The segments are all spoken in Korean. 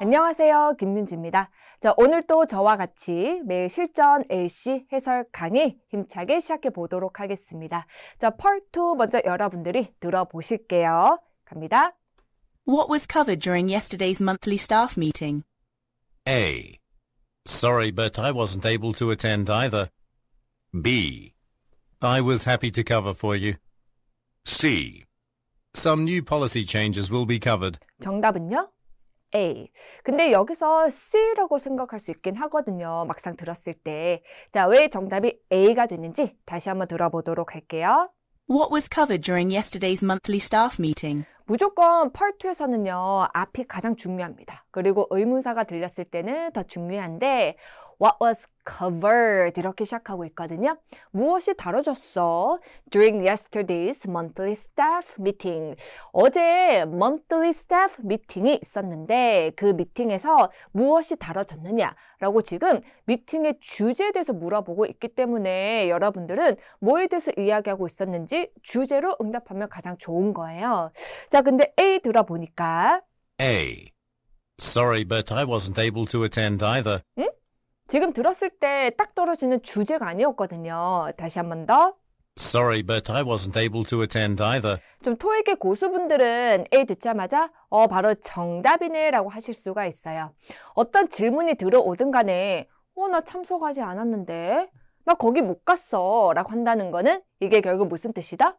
안녕하세요. 김윤지입니다. 자, 오늘 또 저와 같이 매일 실전 LC 해설 강의 힘차게 시작해 보도록 하겠습니다. 자, Part 2 먼저 여러분들이 들어보실게요. 갑니다. What was covered during yesterday's monthly staff meeting? A. Sorry, but I wasn't able to attend either. B. I was happy to cover for you. C. Some new policy changes will be covered. 정답은요? A. 근데 여기서 C라고 생각할 수 있긴 하거든요. 막상 들었을 때. 자, 왜 정답이 A가 됐는지 다시 한번 들어보도록 할게요. What was covered during yesterday's monthly staff meeting? 무조건 Part 2에서는요. 앞이 가장 중요합니다. 그리고 의문사가 들렸을 때는 더 중요한데 What was covered 이렇게 시작하고 있거든요. 무엇이 다뤄졌어? During yesterday's monthly staff meeting. 어제 monthly staff meeting이 있었는데 그 미팅에서 무엇이 다뤄졌느냐라고 지금 미팅의 주제에 대해서 물어보고 있기 때문에 여러분들은 뭐에 대해서 이야기하고 있었는지 주제로 응답하면 가장 좋은 거예요. 자, 근데 A 들어보니까 A. Sorry, but I wasn't able to attend either. 응? 지금 들었을 때 딱 떨어지는 주제가 아니었거든요. 다시 한 번 더. Sorry, but I wasn't able to attend either. 좀 토익의 고수분들은 A 듣자마자 바로 정답이네 라고 하실 수가 있어요. 어떤 질문이 들어오든 간에 나 참석하지 않았는데 나 거기 못 갔어 라고 한다는 거는 이게 결국 무슨 뜻이다?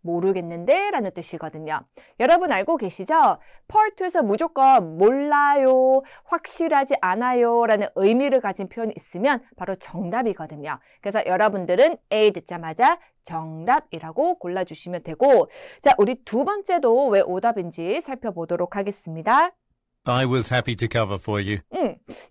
모르겠는데 라는 뜻이거든요. 여러분 알고 계시죠? Part 2에서 무조건 몰라요, 확실하지 않아요 라는 의미를 가진 표현이 있으면 바로 정답이거든요. 그래서 여러분들은 A 듣자마자 정답이라고 골라주시면 되고 자, 우리 두 번째도 왜 오답인지 살펴보도록 하겠습니다. I was happy to cover for you.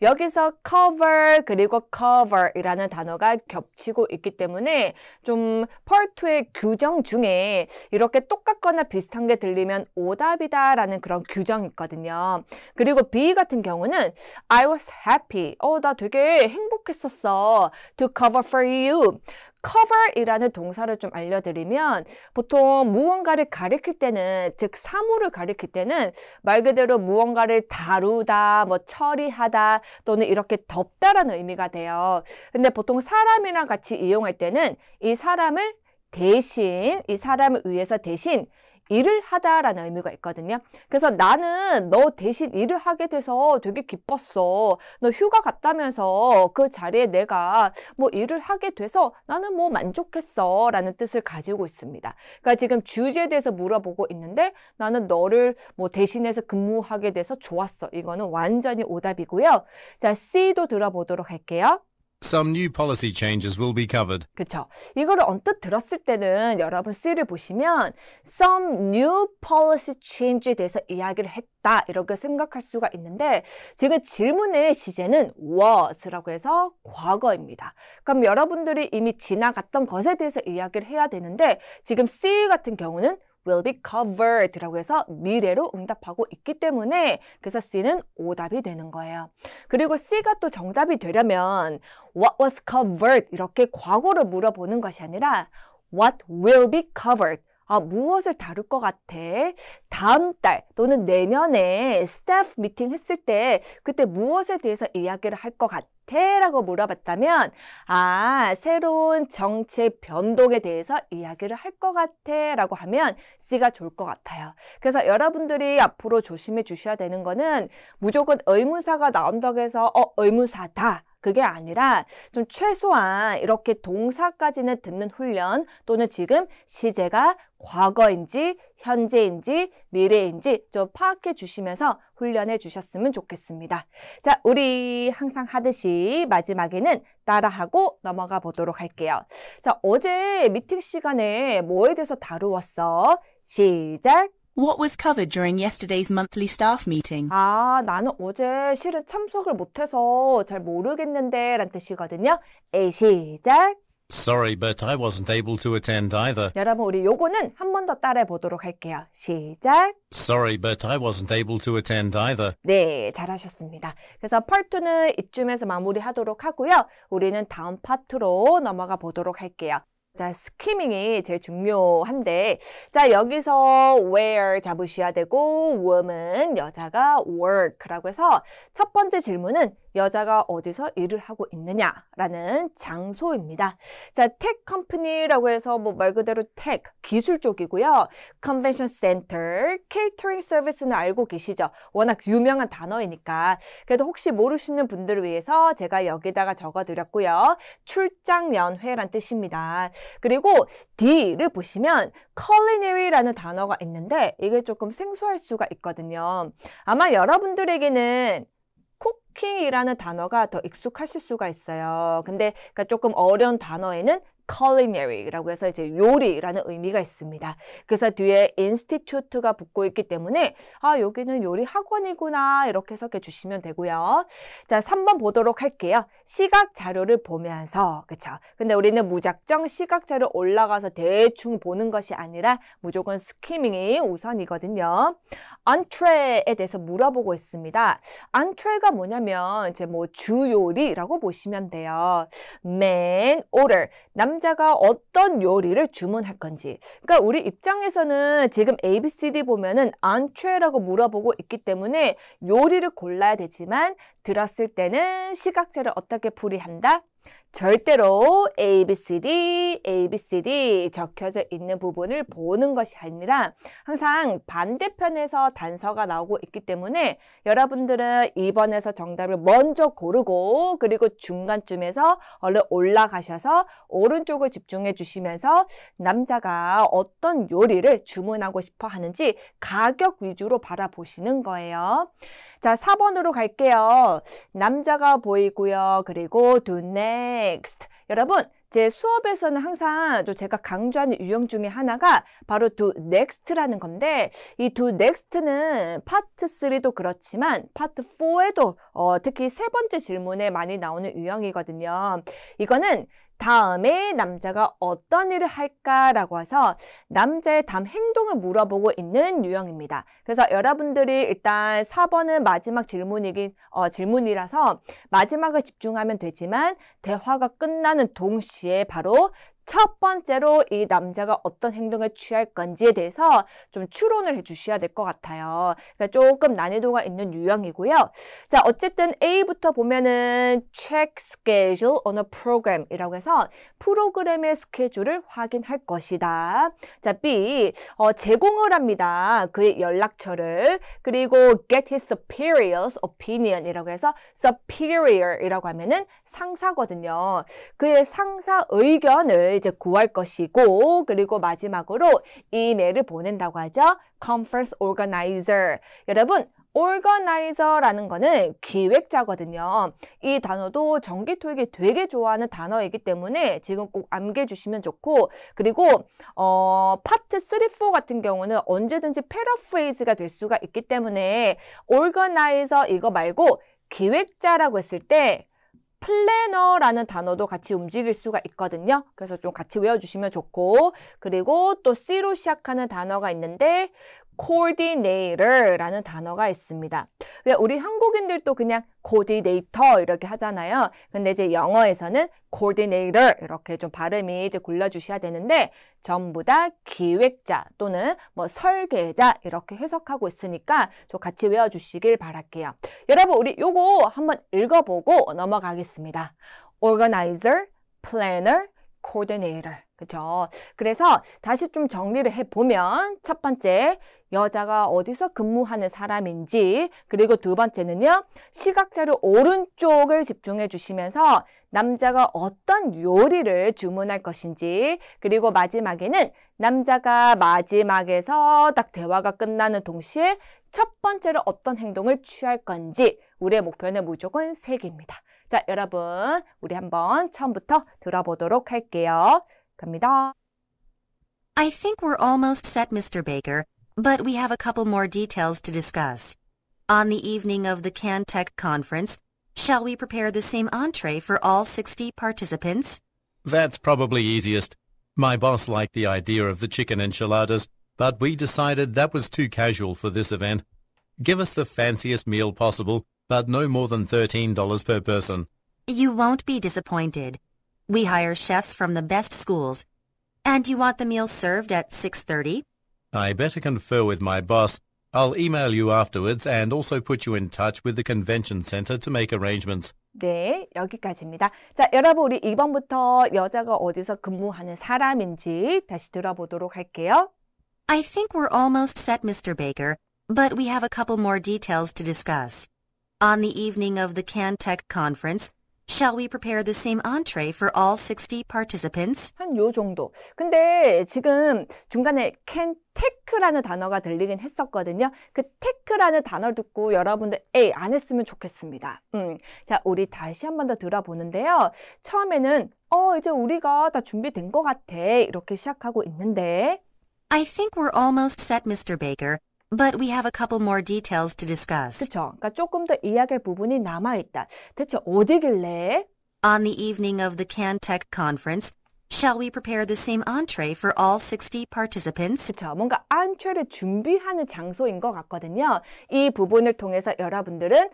여기서 cover 그리고 cover이라는 단어가 겹치고 있기 때문에 좀 Part 2의 규정 중에 이렇게 똑같거나 비슷한 게 들리면 오답이다라는 그런 규정이 있거든요. 그리고 B 같은 경우는 I was happy. 나 되게 행복했었어. To cover for you. cover이라는 동사를 좀 알려드리면 보통 무언가를 가리킬 때는 즉 사물을 가리킬 때는 말 그대로 무언가를 다루다, 처리하다 또는 이렇게 덮다라는 의미가 돼요. 근데 보통 사람이랑 같이 이용할 때는 이 사람을 대신, 이 사람을 위해서 대신 일을 하다라는 의미가 있거든요. 그래서 나는 너 대신 일을 하게 돼서 되게 기뻤어. 너 휴가 갔다면서 그 자리에 내가 일을 하게 돼서 나는 만족했어 라는 뜻을 가지고 있습니다. 그러니까 지금 주제에 대해서 물어보고 있는데 나는 너를 대신해서 근무하게 돼서 좋았어. 이거는 완전히 오답이고요. 자, C도 들어보도록 할게요. Some new policy changes will be covered. 그렇죠. 이거를 언뜻 들었을 때는 여러분 C를 보시면 some new policy change에 대해서 이야기를 했다 이렇게 생각할 수가 있는데 지금 질문의 시제는 was라고 해서 과거입니다. 그럼 여러분들이 이미 지나갔던 것에 대해서 이야기를 해야 되는데 지금 C 같은 경우는 will be covered라고 해서 미래로 응답하고 있기 때문에 그래서 C는 오답이 되는 거예요. 그리고 C가 또 정답이 되려면 what was covered 이렇게 과거로 물어보는 것이 아니라 what will be covered 무엇을 다룰 것 같아? 다음 달 또는 내년에 staff 미팅 했을 때 그때 무엇에 대해서 이야기를 할 것 같아? 라고 물어봤다면 새로운 정책 변동에 대해서 이야기를 할 것 같아 라고 하면 C가 좋을 것 같아요. 그래서 여러분들이 앞으로 조심해 주셔야 되는 거는 무조건 의문사가 나온다고 해서 의문사다. 그게 아니라 좀 최소한 이렇게 동사까지는 듣는 훈련 또는 지금 시제가 과거인지 현재인지 미래인지 좀 파악해 주시면서 훈련해 주셨으면 좋겠습니다. 자, 우리 항상 하듯이 마지막에는 따라하고 넘어가 보도록 할게요. 자, 어제 미팅 시간에 뭐에 대해서 다루었어? 시작! What was covered during yesterday's monthly staff meeting? 나는 어제 실은 참석을 못해서 잘 모르겠는데 라는 뜻이거든요. A 시작! Sorry, but I wasn't able to attend either. 여러분, 우리 요거는 한 번 더 따라해 보도록 할게요. 시작. Sorry, but I wasn't able to attend either. 네, 잘하셨습니다. 그래서 Part 2는 이쯤에서 마무리하도록 하고요. 우리는 다음 파트로 넘어가 보도록 할게요. 자, 스키밍이 제일 중요한데, 자, 여기서 where 잡으셔야 되고, woman, 여자가 work라고 해서 첫 번째 질문은 여자가 어디서 일을 하고 있느냐라는 장소입니다. 자, tech company라고 해서 뭐 말 그대로 tech, 기술 쪽이고요. convention center, catering service는 알고 계시죠? 워낙 유명한 단어이니까. 그래도 혹시 모르시는 분들을 위해서 제가 여기다가 적어드렸고요. 출장연회란 뜻입니다. 그리고 D를 보시면 culinary라는 단어가 있는데 이게 조금 생소할 수가 있거든요. 아마 여러분들에게는 쿠킹이라는 단어가 더 익숙하실 수가 있어요. 근데 그러니까 조금 어려운 단어에는 culinary라고 해서 이제 요리라는 의미가 있습니다. 그래서 뒤에 institute가 붙고 있기 때문에 아, 여기는 요리 학원이구나 이렇게 해석해 주시면 되고요. 자, 3번 보도록 할게요. 시각 자료를 보면서 그쵸? 근데 우리는 무작정 시각 자료 올라가서 대충 보는 것이 아니라 무조건 스키밍이 우선이거든요. entree에 대해서 물어보고 있습니다. entree가 뭐냐면 이제 뭐 주요리라고 보시면 돼요. main order 남자가 어떤 요리를 주문할 건지. 그러니까 우리 입장에서는 지금 ABCD 보면은 entree라고 물어보고 있기 때문에 요리를 골라야 되지만 들었을 때는 시각자를 어떻게 풀이한다? 절대로 ABCD, ABCD 적혀져 있는 부분을 보는 것이 아니라 항상 반대편에서 단서가 나오고 있기 때문에 여러분들은 2번에서 정답을 먼저 고르고 그리고 중간쯤에서 얼른 올라가셔서 오른쪽을 집중해 주시면서 남자가 어떤 요리를 주문하고 싶어 하는지 가격 위주로 바라보시는 거예요. 자, 4번으로 갈게요. 남자가 보이고요. 그리고 do next. 여러분, 제 수업에서는 항상 제가 강조하는 유형 중에 하나가 바로 do next라는 건데 이 do next는 파트 3도 그렇지만 파트 4에도 특히 세 번째 질문에 많이 나오는 유형이거든요. 이거는 다음에 남자가 어떤 일을 할까라고 해서 남자의 다음 행동을 물어보고 있는 유형입니다. 그래서 여러분들이 일단 4번은 마지막 질문이라서 마지막을 집중하면 되지만 대화가 끝나는 동시에 바로 첫 번째로 이 남자가 어떤 행동을 취할 건지에 대해서 좀 추론을 해주셔야 될 것 같아요. 그러니까 조금 난이도가 있는 유형이고요. 자, 어쨌든 A부터 보면은 check schedule on a program 이라고 해서 프로그램의 스케줄을 확인할 것이다. 자, B, 제공을 합니다. 그의 연락처를. 그리고 get his superior's opinion 이라고 해서 superior 이라고 하면은 상사거든요. 그의 상사 의견을 이제 구할 것이고 그리고 마지막으로 이메일을 보낸다고 하죠. conference organizer. 여러분, organizer라는 거는 기획자거든요. 이 단어도 정기 토익이 되게 좋아하는 단어이기 때문에 지금 꼭 암기해주시면 좋고 그리고 파트 3, 4 같은 경우는 언제든지 패러프레이즈가 될 수가 있기 때문에 organizer 이거 말고 기획자라고 했을 때 플래너라는 단어도 같이 움직일 수가 있거든요. 그래서 좀 같이 외워주시면 좋고 그리고 또 C로 시작하는 단어가 있는데 coordinator라는 단어가 있습니다. 왜 우리 한국인들도 그냥 coordinator 이렇게 하잖아요. 근데 이제 영어에서는 coordinator 이렇게 좀 발음이 이제 골라주셔야 되는데 전부 다 기획자 또는 뭐 설계자 이렇게 해석하고 있으니까 좀 같이 외워주시길 바랄게요. 여러분, 우리 요거 한번 읽어보고 넘어가겠습니다. organizer, planner, coordinator. 그죠? 그래서 다시 좀 정리를 해보면 첫 번째, 여자가 어디서 근무하는 사람인지 그리고 두 번째는요. 시각자료 오른쪽을 집중해 주시면서 남자가 어떤 요리를 주문할 것인지 그리고 마지막에는 남자가 마지막에서 딱 대화가 끝나는 동시에 첫 번째로 어떤 행동을 취할 건지 우리의 목표는 무조건 3개입니다. 자, 여러분 우리 한번 처음부터 들어보도록 할게요. 갑니다. I think we're almost set, Mr. Baker, but we have a couple more details to discuss. On the evening of the CanTech conference, shall we prepare the same entree for all 60 participants? That's probably easiest. My boss liked the idea of the chicken enchiladas, but we decided that was too casual for this event. Give us the fanciest meal possible, but no more than $13 per person. You won't be disappointed. We hire chefs from the best schools. And you want the meal served at 6:30? I better confer with my boss. I'll email you afterwards and also put you in touch with the convention center to make arrangements. 네, 여기까지입니다. 자, 여러분 우리 2번부터 여자가 어디서 근무하는 사람인지 다시 들어보도록 할게요. I think we're almost set, Mr. Baker, but we have a couple more details to discuss. On the evening of the CanTech conference, shall we prepare the same entree for all 60 participants? 한 요 정도. 근데 지금 중간에 캔테크라는 단어가 들리긴 했었거든요. 그 테크라는 단어를 듣고 여러분들 안 했으면 좋겠습니다. 자, 우리 다시 한 번 더 들어보는데요. 처음에는 이제 우리가 다 준비된 것 같아. 이렇게 시작하고 있는데 I think we're almost set, Mr. Baker, but we have a couple more details to discuss. 그쵸? 그러니까 조금 더 이야기할 부분이 남아있다. 대체 어디길래? On the evening of the CanTech conference, shall we prepare the same entree for all 60 participants? 그쵸? 뭔가 안트레를 준비하는 장소인 것 같거든요. 이 부분을 통해서 여러분들은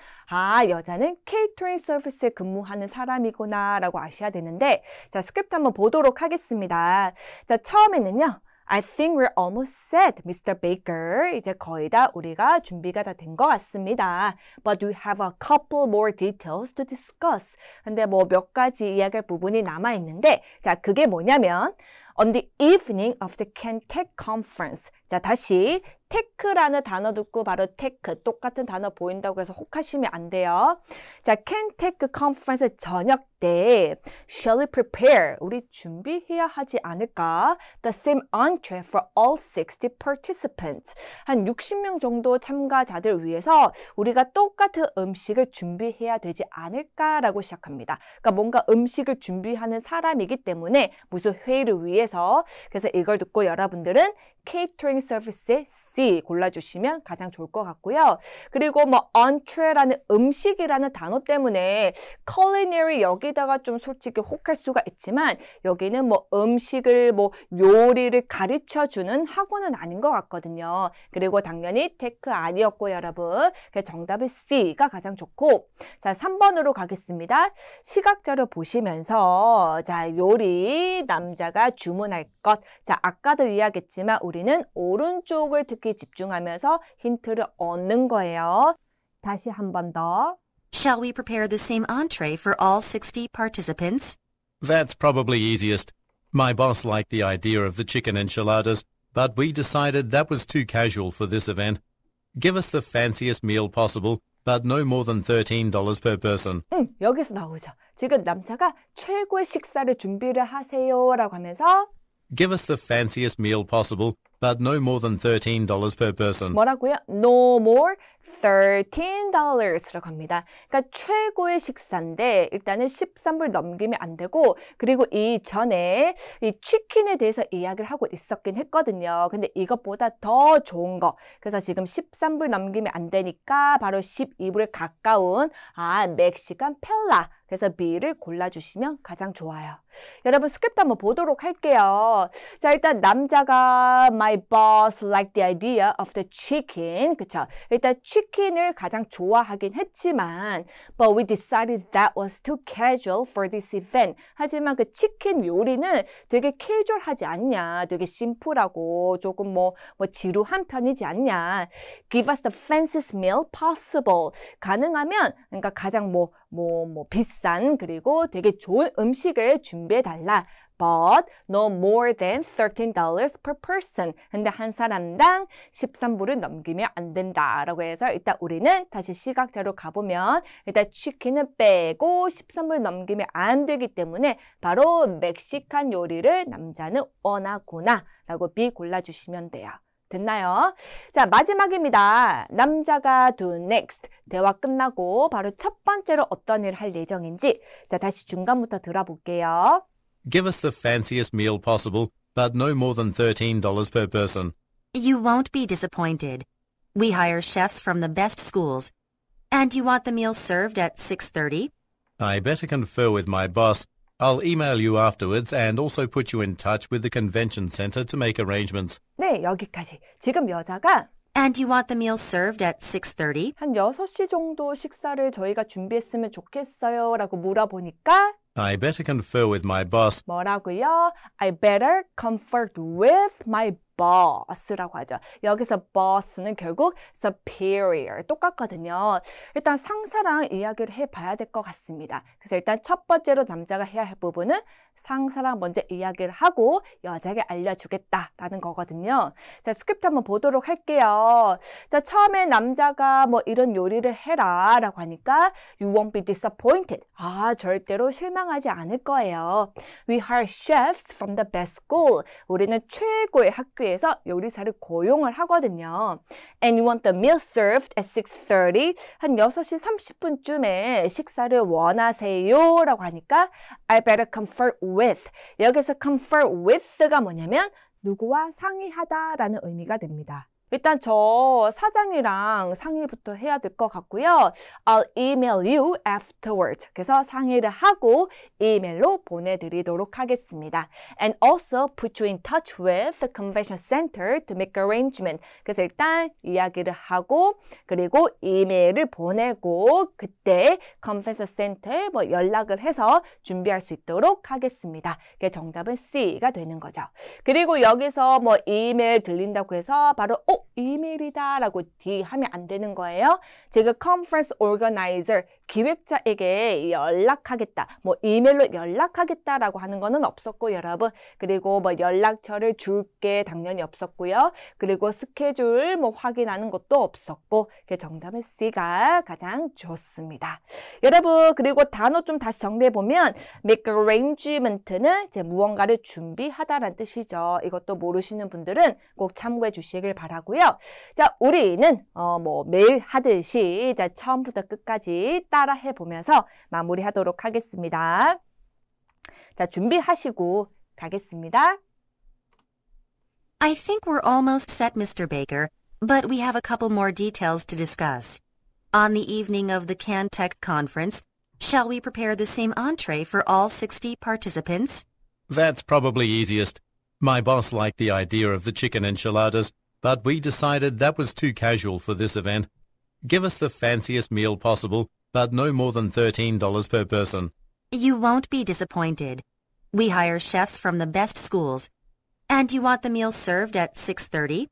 여자는 케이터링 서비스에 근무하는 사람이구나 라고 아셔야 되는데 자, 스크립트 한번 보도록 하겠습니다. 자, 처음에는요. I think we're almost set, Mr. Baker. 이제 거의 다 우리가 준비가 다 된 것 같습니다. But we have a couple more details to discuss. 근데 뭐 몇 가지 이야기할 부분이 남아있는데 자, 그게 뭐냐면 On the evening of the CanTech conference. 자, 다시 테크라는 단어 듣고 바로 테크 똑같은 단어 보인다고 해서 혹하시면 안 돼요. 자, CanTech conference 저녁 때 shall we prepare? 우리 준비해야 하지 않을까? The same entree for all 60 participants. 한 60명 정도 참가자들 위해서 우리가 똑같은 음식을 준비해야 되지 않을까라고 시작합니다. 그러니까 뭔가 음식을 준비하는 사람이기 때문에 무슨 회의를 위해서 그래서 이걸 듣고 여러분들은 케이터링 서비스의 C 골라주시면 가장 좋을 것 같고요. 그리고 뭐 entree라는 음식이라는 단어 때문에 culinary 여기다가 좀 솔직히 혹할 수가 있지만 여기는 뭐 음식을 뭐 요리를 가르쳐주는 학원은 아닌 것 같거든요. 그리고 당연히 테크 아니었고 여러분 정답은 C가 가장 좋고 자 3번으로 가겠습니다. 시각자료 보시면서 자 요리 남자가 주문할 것 자 아까도 이야기했지만 우리는 오른쪽을 특히 집중하면서 힌트를 얻는 거예요. 다시 한 번 더. Shall we prepare the same entree for all 60 participants? That's probably easiest. My boss liked the idea of the chicken enchiladas, but we decided that was too casual for this event. Give us the fanciest meal possible, but no more than $13 per person. 여기서 나오죠. 지금 남자가 최고의 식사를 준비를 하세요라고 하면서 Give us the fanciest meal possible, but no more than $13 per person. 뭐라고요? No more $13라고 합니다. 그러니까 최고의 식사인데 일단은 13불 넘기면 안 되고 그리고 이전에 이 치킨에 대해서 이야기를 하고 있었긴 했거든요. 근데 이것보다 더 좋은 거. 그래서 지금 13불 넘기면 안 되니까 바로 12불 가까운 멕시칸 펠라. 그래서 B를 골라주시면 가장 좋아요. 여러분 스크립트 한번 보도록 할게요. 자 일단 남자가 My boss liked the idea of the chicken. 그쵸? 일단 치킨을 가장 좋아하긴 했지만 But we decided that was too casual for this event. 하지만 그 치킨 요리는 되게 캐주얼하지 않냐. 되게 심플하고 조금 뭐 지루한 편이지 않냐. Give us the fanciest meal possible. 가능하면 그러니까 가장 비싼 그리고 되게 좋은 음식을 준비해달라. But no more than $13 per person. 근데 한 사람당 13불을 넘기면 안 된다라고 해서 일단 우리는 다시 시각자로 가보면 일단 치킨은 빼고 13불 넘기면 안 되기 때문에 바로 멕시칸 요리를 남자는 원하구나 라고 B 골라주시면 돼요. 됐나요? 자, 마지막입니다. 남자가 do next. 대화 끝나고 바로 첫 번째로 어떤 일을 할 예정인지 자, 다시 중간부터 들어볼게요. Give us the fanciest meal possible, but no more than $13 per person. You won't be disappointed. We hire chefs from the best schools. And you want the meal served at 6:30? I better confer with my boss. I'll email you afterwards and also put you in touch with the convention center to make arrangements. 네, 여기까지. 지금 여자가 And you want the meal served at 6:30? 한 6시 정도 식사를 저희가 준비했으면 좋겠어요 라고 물어보니까 I better confer with my boss. 뭐라고요? I better confer with my boss라고 하죠. 여기서 boss는 결국 superior 똑같거든요. 일단 상사랑 이야기를 해봐야 될 것 같습니다. 그래서 일단 첫 번째로 남자가 해야 할 부분은 상사랑 먼저 이야기를 하고 여자에게 알려주겠다라는 거거든요. 자, 스크립트 한번 보도록 할게요. 자, 처음에 남자가 뭐 이런 요리를 해라 라고 하니까 You won't be disappointed. 아, 절대로 실망하지 않을 거예요. We hire chefs from the best school. 우리는 최고의 학교에서 요리사를 고용을 하거든요. And you want the meal served at 6:30. 한 6시 30분쯤에 식사를 원하세요 라고 하니까 I better confer with. 여기서 confer with가 뭐냐면 누구와 상의하다라는 의미가 됩니다. 일단 저 사장이랑 상의부터 해야 될 것 같고요. I'll email you afterwards. 그래서 상의를 하고 이메일로 보내드리도록 하겠습니다. And also put you in touch with the convention center to make arrangement. 그래서 일단 이야기를 하고 그리고 이메일을 보내고 그때 convention center에 뭐 연락을 해서 준비할 수 있도록 하겠습니다. 그게 정답은 C가 되는 거죠. 그리고 여기서 뭐 이메일 들린다고 해서 바로 이메일이다 라고 D 하면 안 되는 거예요. 지금 conference organizer 기획자에게 연락하겠다. 뭐 이메일로 연락하겠다라고 하는 거는 없었고 여러분. 그리고 뭐 연락처를 줄게 당연히 없었고요. 그리고 스케줄 뭐 확인하는 것도 없었고 그 정답은 C가 가장 좋습니다. 여러분 그리고 단어 좀 다시 정리해 보면 make arrangement는 이제 무언가를 준비하다라는 뜻이죠. 이것도 모르시는 분들은 꼭 참고해 주시길 바라고요. 자, 우리는 뭐 매일 하듯이 자 처음부터 끝까지 따라 해보면서 마무리하도록 하겠습니다. 자, 준비하시고 가겠습니다. I think we're almost set, Mr. Baker, but we have a couple more details to discuss. On the evening of the CanTech conference, shall we prepare the same entree for all 60 participants? That's probably easiest. My boss liked the idea of the chicken enchiladas, but we decided that was too casual for this event. Give us the fanciest meal possible, but no more than $13 per person. You won't be disappointed. We hire chefs from the best schools. And you want the meal served at 6:30?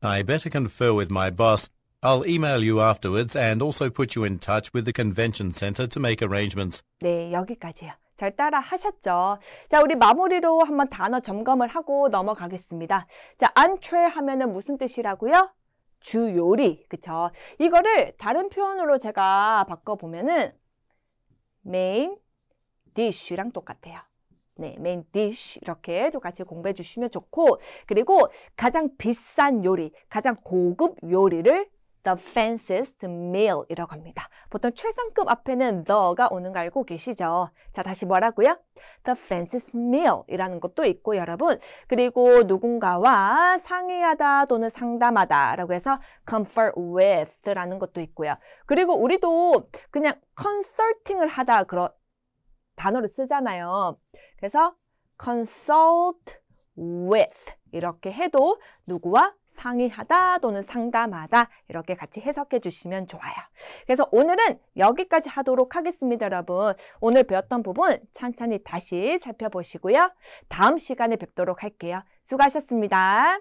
I better confer with my boss. I'll email you afterwards and also put you in touch with the convention center to make arrangements. 네, 여기까지요. 잘 따라 하셨죠? 자, 우리 마무리로 한번 단어 점검을 하고 넘어가겠습니다. 자, entree 하면은 무슨 뜻이라고요? 주 요리, 그쵸? 이거를 다른 표현으로 제가 바꿔보면은 main dish랑 똑같아요. 네, main dish 이렇게 좀 같이 공부해 주시면 좋고 그리고 가장 비싼 요리, 가장 고급 요리를 the fanciest meal이라고 합니다. 보통 최상급 앞에는 the가 오는 거 알고 계시죠? 자, 다시 뭐라고요? The fanciest meal이라는 것도 있고 여러분. 그리고 누군가와 상의하다 또는 상담하다 라고 해서 confer with라는 것도 있고요. 그리고 우리도 그냥 consulting을 하다 그런 단어를 쓰잖아요. 그래서 consult with 이렇게 해도 누구와 상의하다 또는 상담하다 이렇게 같이 해석해 주시면 좋아요. 그래서 오늘은 여기까지 하도록 하겠습니다, 여러분. 오늘 배웠던 부분 천천히 다시 살펴보시고요. 다음 시간에 뵙도록 할게요. 수고하셨습니다.